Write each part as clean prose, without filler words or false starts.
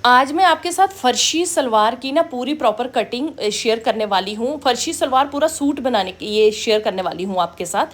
आज मैं आपके साथ फर्शी सलवार की ना पूरी प्रॉपर कटिंग शेयर करने वाली हूँ। फर्शी सलवार पूरा सूट बनाने की ये शेयर करने वाली हूँ आपके साथ।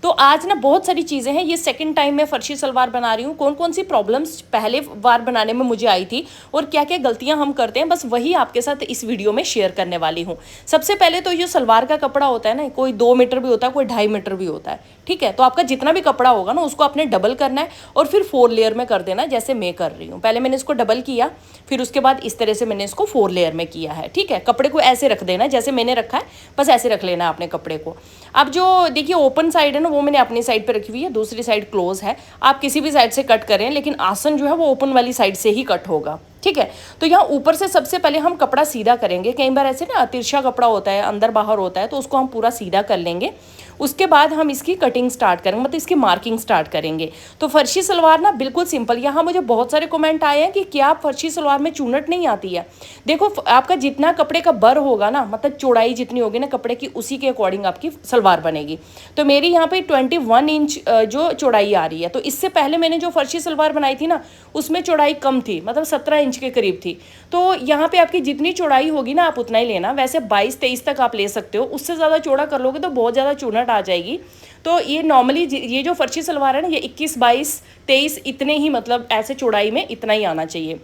तो आज ना बहुत सारी चीज़ें हैं, ये सेकंड टाइम मैं फर्शी सलवार बना रही हूँ। कौन कौन सी प्रॉब्लम्स पहले बार बनाने में मुझे आई थी और क्या क्या गलतियाँ हम करते हैं, बस वही आपके साथ इस वीडियो में शेयर करने वाली हूँ। सबसे पहले तो ये सलवार का कपड़ा होता है ना, कोई 2 मीटर भी होता है, कोई 2.5 मीटर भी होता है, ठीक है। तो आपका जितना भी कपड़ा होगा ना उसको आपने डबल करना है और फिर 4 लेयर में कर देना है, जैसे मैं कर रही हूँ। पहले मैंने इसको डबल किया, फिर उसके बाद इस तरह से मैंने इसको 4 लेयर में किया है, ठीक है। कपड़े को ऐसे रख देना है जैसे मैंने रखा है, बस ऐसे रख लेना है आपने कपड़े को। अब जो देखिए ओपन साइड है ना, वो मैंने अपनी साइड पे रखी हुई है, दूसरी साइड क्लोज है। आप किसी भी साइड से कट करें, लेकिन आसन जो है वो ओपन वाली साइड से ही कट होगा, ठीक है। तो यहाँ ऊपर से सबसे पहले हम कपड़ा सीधा करेंगे। कई बार ऐसे ना तिरछा कपड़ा होता है, अंदर बाहर होता है, तो उसको हम पूरा सीधा कर लेंगे। उसके बाद हम इसकी कटिंग स्टार्ट करेंगे, मतलब इसकी मार्किंग स्टार्ट करेंगे। तो फर्शी सलवार ना बिल्कुल सिंपल। यहाँ मुझे बहुत सारे कमेंट आए हैं कि क्या फर्शी सलवार में चूनट नहीं आती है। देखो आपका जितना कपड़े का बर होगा ना, मतलब चौड़ाई जितनी होगी ना कपड़े की, उसी के अकॉर्डिंग आपकी सलवार बनेगी। तो मेरी यहाँ पे 21 इंच जो चौड़ाई आ रही है। तो इससे पहले मैंने जो फर्शी सलवार बनाई थी ना, उसमें चौड़ाई कम थी, मतलब 17 इंच के करीब थी। तो यहाँ पे आपकी जितनी चौड़ाई होगी ना आप उतना ही लेना। वैसे 22-23 तक आप ले सकते हो, उससे ज़्यादा चौड़ा कर लोगे तो बहुत ज़्यादा चूनट आ जाएगी। तो ये नॉर्मली ये जो फर्शी सलवार है ना, ये 21, 22, 23 इतने ही, मतलब ऐसे चौड़ाई में इतना ही आना चाहिए।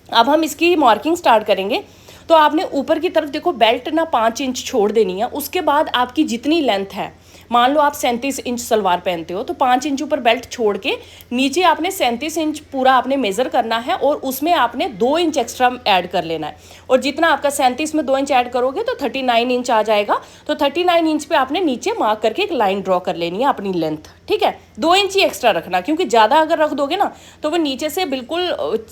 अब हम इसकी मार्किंग स्टार्ट करेंगे। तो आपने ऊपर की तरफ देखो बेल्ट ना 5 इंच छोड़ देनी है। उसके बाद आपकी जितनी लेंथ है, मान लो आप 37 इंच सलवार पहनते हो, तो 5 इंच ऊपर बेल्ट छोड़ के नीचे आपने 37 इंच पूरा आपने मेज़र करना है और उसमें आपने 2 इंच एक्स्ट्रा ऐड कर लेना है। और जितना आपका 37 में 2 इंच ऐड करोगे तो 39 इंच आ जाएगा। तो 39 इंच पे आपने नीचे मार्क करके एक लाइन ड्रॉ कर लेनी है अपनी लेंथ, ठीक है। 2 इंच ही एक्स्ट्रा रखना, क्योंकि ज़्यादा अगर रख दोगे ना तो वो नीचे से बिल्कुल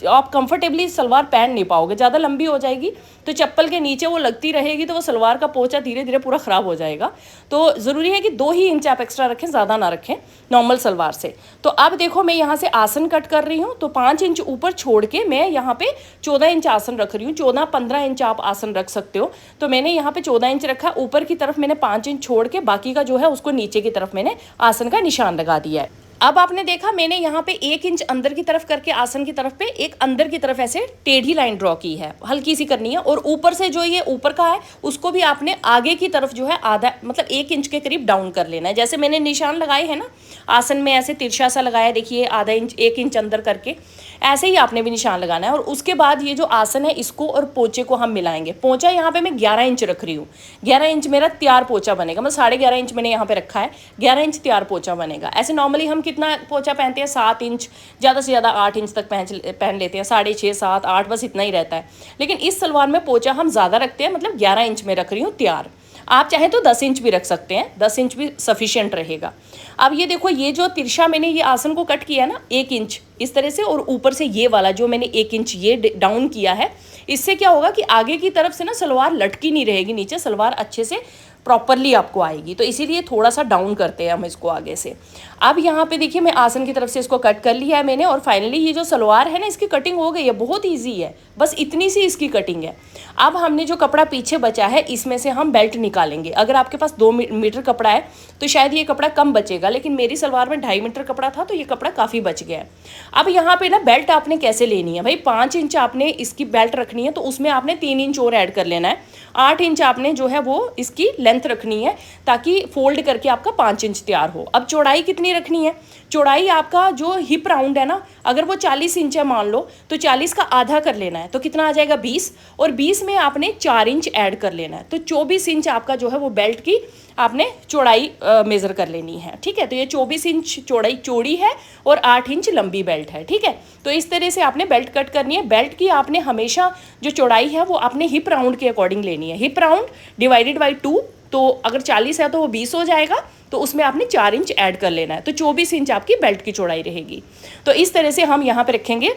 आप कंफर्टेबली सलवार पहन नहीं पाओगे, ज़्यादा लंबी हो जाएगी तो चप्पल के नीचे वो लगती रहेगी, तो वो सलवार का पोंचा धीरे धीरे पूरा ख़राब हो जाएगा। तो ज़रूरी है कि 2 ही इंच आप एक्स्ट्रा रखें, ज़्यादा ना रखें नॉर्मल सलवार से। तो अब देखो मैं यहाँ से आसन कट कर रही हूँ। तो 5 इंच ऊपर छोड़ के मैं यहाँ पे 14 इंच आसन रख रही हूँ। 14-15 इंच आप आसन रख सकते हो। तो मैंने यहाँ पे 14 इंच रखा, ऊपर की तरफ मैंने 5 इंच छोड़ के बाकी का जो है उसको नीचे की तरफ मैंने आसन का निशान लगा दिया है। अब आपने देखा मैंने यहाँ पे 1 इंच अंदर की तरफ करके आसन की तरफ पे एक अंदर की तरफ ऐसे टेढ़ी लाइन ड्रॉ की है, हल्की सी करनी है। और ऊपर से जो ये ऊपर का है उसको भी आपने आगे की तरफ जो है आधा, मतलब 1 इंच के करीब डाउन कर लेना है। जैसे मैंने निशान लगाए हैं ना आसन में, ऐसे तिरछा सा लगाया, देखिए आधा इंच 1 इंच अंदर करके, ऐसे ही आपने भी निशान लगाना है। और उसके बाद ये जो आसन है इसको और पोंचे को हम मिलाएंगे। पोंचा यहाँ पे मैं 11 इंच रख रही हूँ। 11 इंच मेरा तैयार पोंचा बनेगा, मतलब 11.5 इंच मैंने यहाँ पे रखा है, 11 इंच तैयार पोंचा बनेगा। ऐसे नॉर्मली हम कितना पोंचा पहनते हैं, 7 इंच, ज़्यादा से ज़्यादा 8 इंच तक पहन लेते हैं, 6.5, 7, 8 बस इतना ही रहता है। लेकिन इस सलवार में पोंचा हम ज़्यादा रखते हैं, मतलब 11 इंच में रख रही हूँ तैयार। आप चाहे तो 10 इंच भी रख सकते हैं, 10 इंच भी सफिशिएंट रहेगा। अब ये देखो ये जो तिरछा मैंने ये आसन को कट किया ना 1 इंच इस तरह से, और ऊपर से ये वाला जो मैंने 1 इंच ये डाउन किया है, इससे क्या होगा कि आगे की तरफ से ना सलवार लटकी नहीं रहेगी, नीचे सलवार अच्छे से प्रॉपरली आपको आएगी। तो इसीलिए थोड़ा सा डाउन करते हैं हम इसको आगे से। अब यहाँ पे देखिए मैं आसन की तरफ से इसको कट कर लिया है मैंने, और फाइनली ये जो सलवार है ना इसकी कटिंग हो गई है, बहुत ईजी है, बस इतनी सी इसकी कटिंग है। अब हमने जो कपड़ा पीछे बचा है इसमें से हम बेल्ट निकालेंगे। अगर आपके पास 2 मीटर कपड़ा है तो शायद ये कपड़ा कम बचेगा, लेकिन मेरी सलवार में 2.5 मीटर कपड़ा था तो ये कपड़ा काफ़ी बच गया है। अब यहाँ पे ना बेल्ट आपने कैसे लेनी है भाई, 5 इंच आपने इसकी बेल्ट रखनी है, तो उसमें आपने 3 इंच और ऐड कर लेना है। 8 इंच आपने जो है वो इसकी लेंथ रखनी है, ताकि फोल्ड करके आपका 5 इंच तैयार हो। अब चौड़ाई कितनी रखनी है, चौड़ाई आपका जो हिप राउंड है ना, अगर वो 40 इंच है मान लो, तो 40 का आधा कर लेना है, तो कितना आ जाएगा 20, और 20 में आपने 4 इंच ऐड कर लेना है। तो 24 इंच आपका जो है वो बेल्ट की आपने चौड़ाई मेज़र कर लेनी है, ठीक है। तो ये 24 इंच चौड़ाई चौड़ी है और 8 इंच लंबी बेल्ट है, ठीक है। तो इस तरह से आपने बेल्ट कट करनी है। बेल्ट की आपने हमेशा जो चौड़ाई है वो आपने हिप राउंड के अकॉर्डिंग लेनी है। हिप राउंड डिवाइडेड बाई 2, तो अगर 40 है तो वो 20 हो जाएगा, तो उसमें आपने 4 इंच ऐड कर लेना है, तो 24 इंच आपकी बेल्ट की चौड़ाई रहेगी। तो इस तरह से हम यहाँ पे रखेंगे।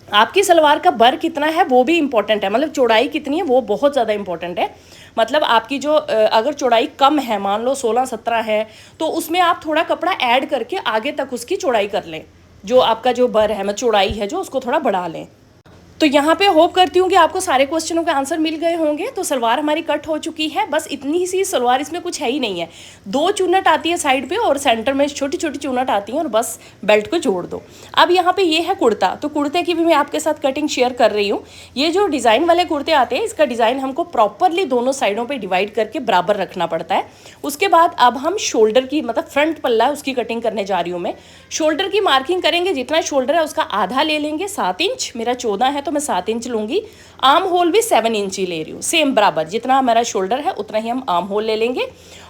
आपकी सलवार का बर कितना है वो भी इंपॉर्टेंट है, मतलब चौड़ाई कितनी है वो बहुत ज़्यादा इंपॉर्टेंट है। मतलब आपकी जो अगर चौड़ाई कम है, मान लो 16-17 है, तो उसमें आप थोड़ा कपड़ा ऐड करके आगे तक उसकी चौड़ाई कर लें। जो आपका जो बर है, मतलब चौड़ाई है जो, उसको थोड़ा बढ़ा लें। तो यहाँ पे होप करती हूँ कि आपको सारे क्वेश्चनों के आंसर मिल गए होंगे। तो सलवार हमारी कट हो चुकी है, बस इतनी सी सलवार, इसमें कुछ है ही नहीं है। 2 चुन्नट आती है साइड पे और सेंटर में छोटी छोटी चुन्नट आती हैं और बस बेल्ट को जोड़ दो। अब यहाँ पे ये है कुर्ता, तो कुर्ते की भी मैं आपके साथ कटिंग शेयर कर रही हूँ। ये जो डिज़ाइन वाले कुर्ते आते हैं, इसका डिज़ाइन हमको प्रॉपरली दोनों साइडों पर डिवाइड करके बराबर रखना पड़ता है। उसके बाद अब हम शोल्डर की, मतलब फ्रंट पल्ला है उसकी कटिंग करने जा रही हूँ मैं। शोल्डर की मार्किंग करेंगे, जितना शोल्डर है उसका आधा ले लेंगे, 7 इंच, मेरा 14 है तो मैं 7 इंच लूँगी। आर्म होल भी 7 इंच ही ले रही हूँ, सेम बराबर, जितना हमारा शोल्डर है उतना ही हम आर्म होल ले लेंगे।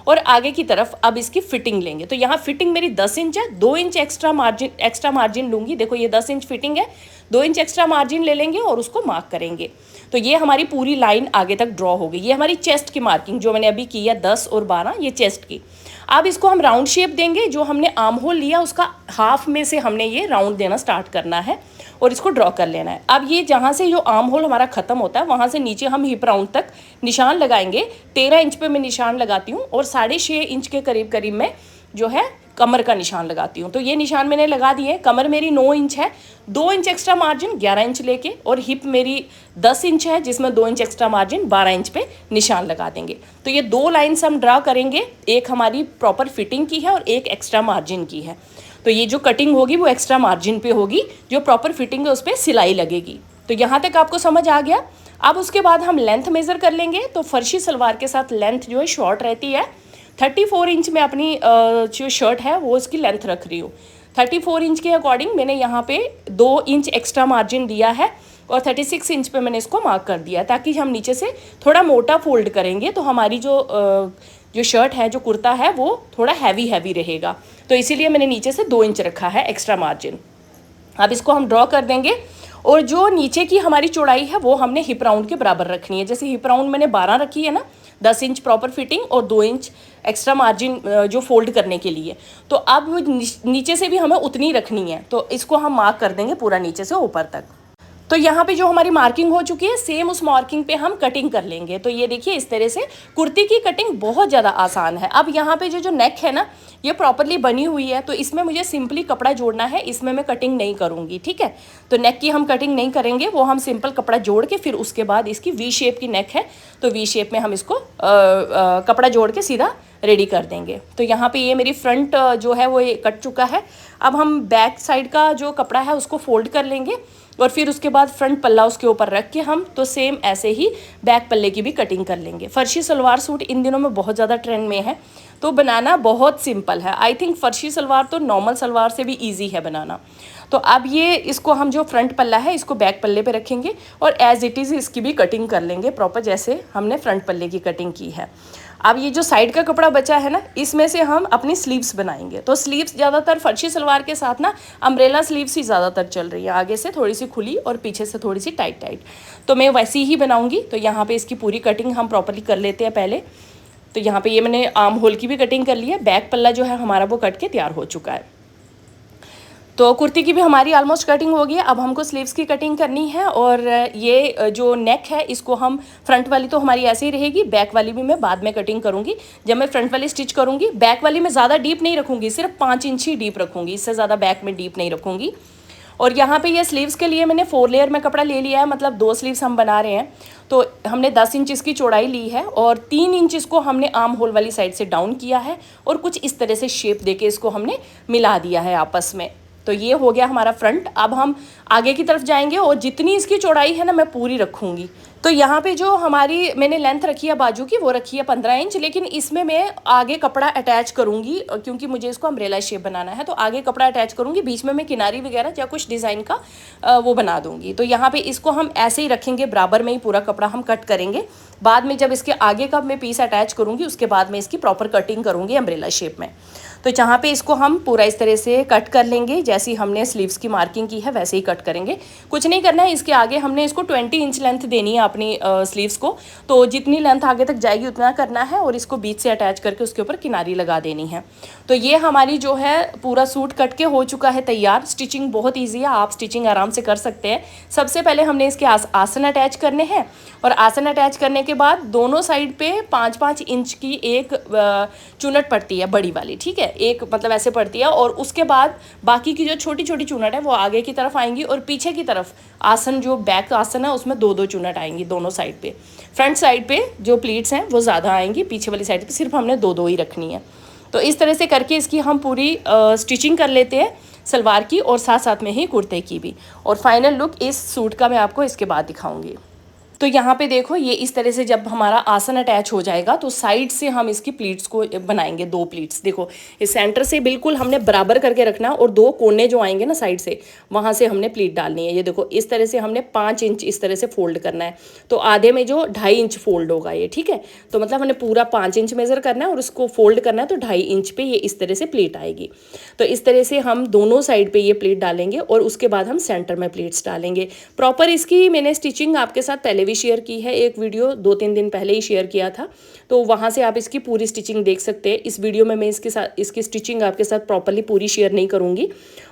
और आगे की तरफ अब इसकी फिटिंग लेंगे। तो यहाँ फिटिंग मेरी 10 इंच है, 2 इंच एक्स्ट्रा मार्जिन लूँगी। देखो ये 10 इंच फिटिंग है, 2 इंच एक्स्ट्रा मार्जिन ले लेंगे और उसको मार्क करेंगे। तो ये हमारी पूरी लाइन आगे तक ड्रॉ हो गई। ये हमारी चेस्ट की मार्किंग जो मैंने अभी की है 10 और 12, ये चेस्ट की। अब इसको हम राउंड शेप देंगे। जो हमने आर्म होल लिया उसका हाफ में से हमने ये राउंड देना स्टार्ट करना है और इसको ड्रॉ कर लेना है। अब ये जहाँ से जो आर्म होल हमारा ख़त्म होता है वहाँ से नीचे हम हिप राउंड तक निशान लगाएंगे। 13 इंच पे मैं निशान लगाती हूँ और 6.5 इंच के करीब करीब में जो है कमर का निशान लगाती हूँ। तो ये निशान मैंने लगा दिए। कमर मेरी 9 इंच है, 2 इंच एक्स्ट्रा मार्जिन 11 इंच लेके, और हिप मेरी 10 इंच है जिसमें 2 इंच एक्स्ट्रा मार्जिन 12 इंच पे निशान लगा देंगे। तो ये 2 लाइन्स हम ड्रा करेंगे, एक हमारी प्रॉपर फिटिंग की है और एक एक्स्ट्रा मार्जिन की है। तो ये जो कटिंग होगी वो एक्स्ट्रा मार्जिन पे होगी, जो प्रॉपर फिटिंग है उस पर सिलाई लगेगी। तो यहाँ तक आपको समझ आ गया। अब उसके बाद हम लेंथ मेज़र कर लेंगे। तो फर्शी सलवार के साथ लेंथ जो है शॉर्ट रहती है। 34 इंच में अपनी जो शर्ट है वो इसकी लेंथ रख रही हूँ। 34 इंच के अकॉर्डिंग मैंने यहाँ पे 2 इंच एक्स्ट्रा मार्जिन दिया है और 36 इंच पे मैंने इसको मार्क कर दिया, ताकि हम नीचे से थोड़ा मोटा फोल्ड करेंगे तो हमारी जो शर्ट है, जो कुर्ता है, वो थोड़ा हैवी रहेगा। तो इसीलिए मैंने नीचे से 2 इंच रखा है एक्स्ट्रा मार्जिन। अब इसको हम ड्रॉ कर देंगे और जो नीचे की हमारी चौड़ाई है वो हमने हिप राउंड के बराबर रखनी है। जैसे हिप राउंड मैंने 12 रखी है ना, 10 इंच प्रॉपर फिटिंग और 2 इंच एक्स्ट्रा मार्जिन जो फोल्ड करने के लिए। तो अब नीचे से भी हमें उतनी रखनी है, तो इसको हम मार्क कर देंगे पूरा नीचे से ऊपर तक। तो यहाँ पे जो हमारी मार्किंग हो चुकी है, सेम उस मार्किंग पे हम कटिंग कर लेंगे। तो ये देखिए इस तरह से कुर्ती की कटिंग बहुत ज़्यादा आसान है। अब यहाँ पे जो नेक है ना, ये प्रॉपरली बनी हुई है, तो इसमें मुझे सिंपली कपड़ा जोड़ना है, इसमें मैं कटिंग नहीं करूँगी, ठीक है। तो नेक की हम कटिंग नहीं करेंगे, वो हम सिंपल कपड़ा जोड़ के फिर उसके बाद इसकी वी शेप की नेक है तो वी शेप में हम इसको कपड़ा जोड़ के सीधा रेडी कर देंगे। तो यहाँ पे ये मेरी फ्रंट जो है वो ये कट चुका है। अब हम बैक साइड का जो कपड़ा है उसको फोल्ड कर लेंगे और फिर उसके बाद फ्रंट पल्ला उसके ऊपर रख के हम तो सेम ऐसे ही बैक पल्ले की भी कटिंग कर लेंगे। फर्शी सलवार सूट इन दिनों में बहुत ज़्यादा ट्रेंड में है, तो बनाना बहुत सिंपल है। आई थिंक फर्शी सलवार तो नॉर्मल सलवार से भी ईजी है बनाना। तो अब ये इसको हम जो फ्रंट पल्ला है इसको बैक पल्ले पे रखेंगे और एज़ इट इज़ इसकी भी कटिंग कर लेंगे प्रॉपर, जैसे हमने फ्रंट पल्ले की कटिंग की है। अब ये जो साइड का कपड़ा बचा है ना, इसमें से हम अपनी स्लीव्स बनाएंगे। तो स्लीव्स ज़्यादातर फर्शी सलवार के साथ ना अम्ब्रेला स्लीव्स ही ज़्यादातर चल रही है, आगे से थोड़ी सी खुली और पीछे से थोड़ी सी टाइट टाइट। तो मैं वैसी ही बनाऊंगी। तो यहाँ पे इसकी पूरी कटिंग हम प्रॉपर्ली कर लेते हैं पहले। तो यहाँ पे ये मैंने आर्म होल की भी कटिंग कर ली है, बैक पल्ला जो है हमारा वो कट के तैयार हो चुका है। तो कुर्ती की भी हमारी ऑलमोस्ट कटिंग हो गई है। अब हमको स्लीव्स की कटिंग करनी है और ये जो नेक है इसको हम, फ्रंट वाली तो हमारी ऐसे ही रहेगी, बैक वाली भी मैं बाद में कटिंग करूँगी। जब मैं फ्रंट वाली स्टिच करूँगी, बैक वाली मैं ज़्यादा डीप नहीं रखूँगी, सिर्फ 5 इंच ही डीप रखूँगी, इससे ज़्यादा बैक में डीप नहीं रखूँगी। और यहाँ पे ये स्लीव्स के लिए मैंने 4 लेयर में कपड़ा ले लिया है, मतलब 2 स्लीव्स हम बना रहे हैं। तो हमने 10 इंच इसकी चौड़ाई ली है और 3 इंच इसको हमने आर्म होल वाली साइड से डाउन किया है और कुछ इस तरह से शेप देके इसको हमने मिला दिया है आपस में। तो ये हो गया हमारा फ्रंट। अब हम आगे की तरफ जाएंगे और जितनी इसकी चौड़ाई है ना मैं पूरी रखूँगी। तो यहाँ पे जो हमारी मैंने लेंथ रखी है बाजू की, वो रखी है 15 इंच, लेकिन इसमें मैं आगे कपड़ा अटैच करूँगी क्योंकि मुझे इसको अम्ब्रेला शेप बनाना है। तो आगे कपड़ा अटैच करूँगी, बीच में मैं किनारी वगैरह या कुछ डिज़ाइन का वो बना दूँगी। तो यहाँ पे इसको हम ऐसे ही रखेंगे, बराबर में ही पूरा कपड़ा हम कट करेंगे। बाद में जब इसके आगे का मैं पीस अटैच करूँगी उसके बाद में इसकी प्रॉपर कटिंग करूँगी अम्ब्रेला शेप में। तो जहाँ पे इसको हम पूरा इस तरह से कट कर लेंगे, जैसी हमने स्लीव्स की मार्किंग की है वैसे ही कट करेंगे। कुछ नहीं करना है, इसके आगे हमने इसको 20 इंच लेंथ देनी है अपनी स्लीव्स को। तो जितनी लेंथ आगे तक जाएगी उतना करना है और इसको बीच से अटैच करके उसके ऊपर किनारी लगा देनी है। तो ये हमारी जो है पूरा सूट कट के हो चुका है तैयार। स्टिचिंग बहुत ईजी है, आप स्टिचिंग आराम से कर सकते हैं। सबसे पहले हमने इसके आसन अटैच करने हैं और आसन अटैच करने के बाद दोनों साइड पे 5-5 इंच की एक चुनट पड़ती है बड़ी वाली, ठीक है, एक मतलब ऐसे पड़ती है। और उसके बाद बाकी की जो छोटी छोटी चुनट है वो आगे की तरफ आएंगी और पीछे की तरफ आसन जो बैक आसन है उसमें 2-2 चुनट आएंगी दोनों साइड पे। फ्रंट साइड पे जो प्लीट्स हैं वो ज़्यादा आएंगी, पीछे वाली साइड पे सिर्फ हमने 2-2 ही रखनी है। तो इस तरह से करके इसकी हम पूरी स्टिचिंग कर लेते हैं सलवार की और साथ साथ में ही कुर्ते की भी। और फाइनल लुक इस सूट का मैं आपको इसके बाद दिखाऊंगी। तो यहाँ पे देखो ये इस तरह से जब हमारा आसन अटैच हो जाएगा तो साइड से हम इसकी प्लीट्स को बनाएंगे, 2 प्लीट्स। देखो इस सेंटर से बिल्कुल हमने बराबर करके रखना और 2 कोने जो आएंगे ना साइड से, वहाँ से हमने प्लीट डालनी है। ये देखो इस तरह से हमने 5 इंच इस तरह से फोल्ड करना है। तो आधे में जो 2.5 इंच फोल्ड होगा ये, ठीक है। तो मतलब हमने पूरा 5 इंच मेज़र करना है और उसको फोल्ड करना है तो 2.5 इंच पे ये इस तरह से प्लीट आएगी। तो इस तरह से हम दोनों साइड पे ये प्लीट डालेंगे और उसके बाद हम सेंटर में प्लीट्स डालेंगे। प्रॉपर इसकी मैंने स्टिचिंग आपके साथ पहले भी शेयर की है, एक वीडियो 2-3 दिन पहले ही शेयर किया था, तो वहाँ से आप इसकी पूरी स्टिचिंग देख सकते हैं। इस वीडियो में मैं इसकी स्टिचिंग आपके साथ प्रॉपर्ली पूरी शेयर नहीं करूँगी।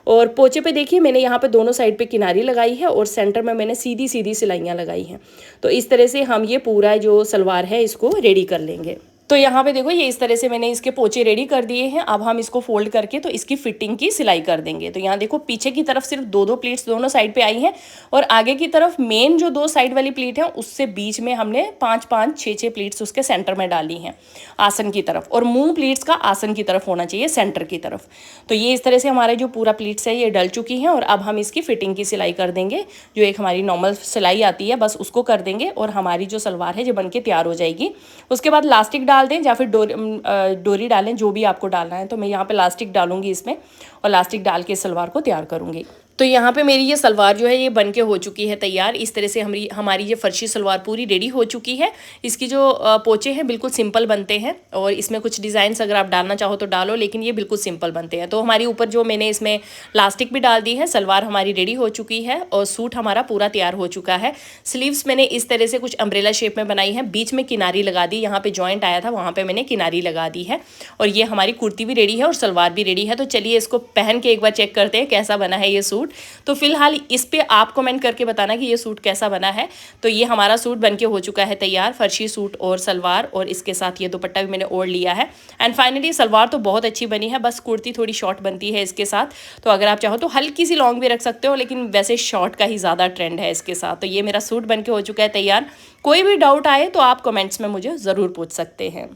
और पोचे पे देखिए मैंने यहाँ पे दोनों साइड पे किनारी लगाई है और सेंटर में मैंने सीधी सीधी सिलाइयाँ लगाई हैं। तो इस तरह से हम ये पूरा जो सलवार है इसको रेडी कर लेंगे। तो यहाँ पे देखो ये इस तरह से मैंने इसके पोचे रेडी कर दिए हैं। अब हम इसको फोल्ड करके तो इसकी फिटिंग की सिलाई कर देंगे। तो यहाँ देखो पीछे की तरफ सिर्फ 2-2 प्लीट्स दोनों साइड पे आई हैं और आगे की तरफ मेन जो 2 साइड वाली प्लीट है उससे बीच में हमने 5-5, 6-6 प्लीट्स उसके सेंटर में डाली हैं आसन की तरफ। और मुंह प्लीट्स का आसन की तरफ होना चाहिए, सेंटर की तरफ। तो ये इस तरह से हमारे जो पूरा प्लीट्स है ये डल चुकी हैं और अब हम इसकी फिटिंग की सिलाई कर देंगे। जो एक हमारी नॉर्मल सिलाई आती है बस उसको कर देंगे और हमारी जो सलवार है जो बन के तैयार हो जाएगी। उसके बाद लास्टिक डाल दें या फिर डोरी डालें, जो भी आपको डालना है। तो मैं यहाँ पे लास्टिक डालूंगी इसमें और लास्टिक डाल के सलवार को तैयार करूँगी। तो यहाँ पे मेरी ये सलवार जो है ये बन के हो चुकी है तैयार। इस तरह से हमारी ये फर्शी सलवार पूरी रेडी हो चुकी है। इसकी जो पोचे हैं बिल्कुल सिंपल बनते हैं और इसमें कुछ डिज़ाइंस अगर आप डालना चाहो तो डालो, लेकिन ये बिल्कुल सिंपल बनते हैं। तो हमारी ऊपर जो मैंने इसमें लास्टिक भी डाल दी है, सलवार हमारी रेडी हो चुकी है और सूट हमारा पूरा तैयार हो चुका है। स्लीव्स मैंने इस तरह से कुछ अम्ब्रेला शेप में बनाई है, बीच में किनारी लगा दी, यहाँ पे जॉइंट आया था वहाँ पे मैंने किनारी लगा दी है। और ये हमारी कुर्ती भी रेडी है और सलवार भी रेडी है। तो चलिए इसको पहन के एक बार चेक करते हैं कैसा बना है ये सूट। तो फिलहाल इस पे आप कमेंट करके बताना कि ये सूट कैसा बना है। तो ये हमारा सूट बनके हो चुका है तैयार, फर्शी सूट और सलवार, और इसके साथ ये दुपट्टा भी मैंने ओढ़ लिया है। एंड फाइनली सलवार तो बहुत अच्छी बनी है, बस कुर्ती थोड़ी शॉर्ट बनती है इसके साथ। तो अगर आप चाहो तो हल्की सी लॉन्ग भी रख सकते हो, लेकिन वैसे शॉर्ट का ही ज़्यादा ट्रेंड है इसके साथ। तो ये मेरा सूट बनके हो चुका है तैयार। कोई भी डाउट आए तो आप कमेंट्स में मुझे ज़रूर पूछ सकते हैं।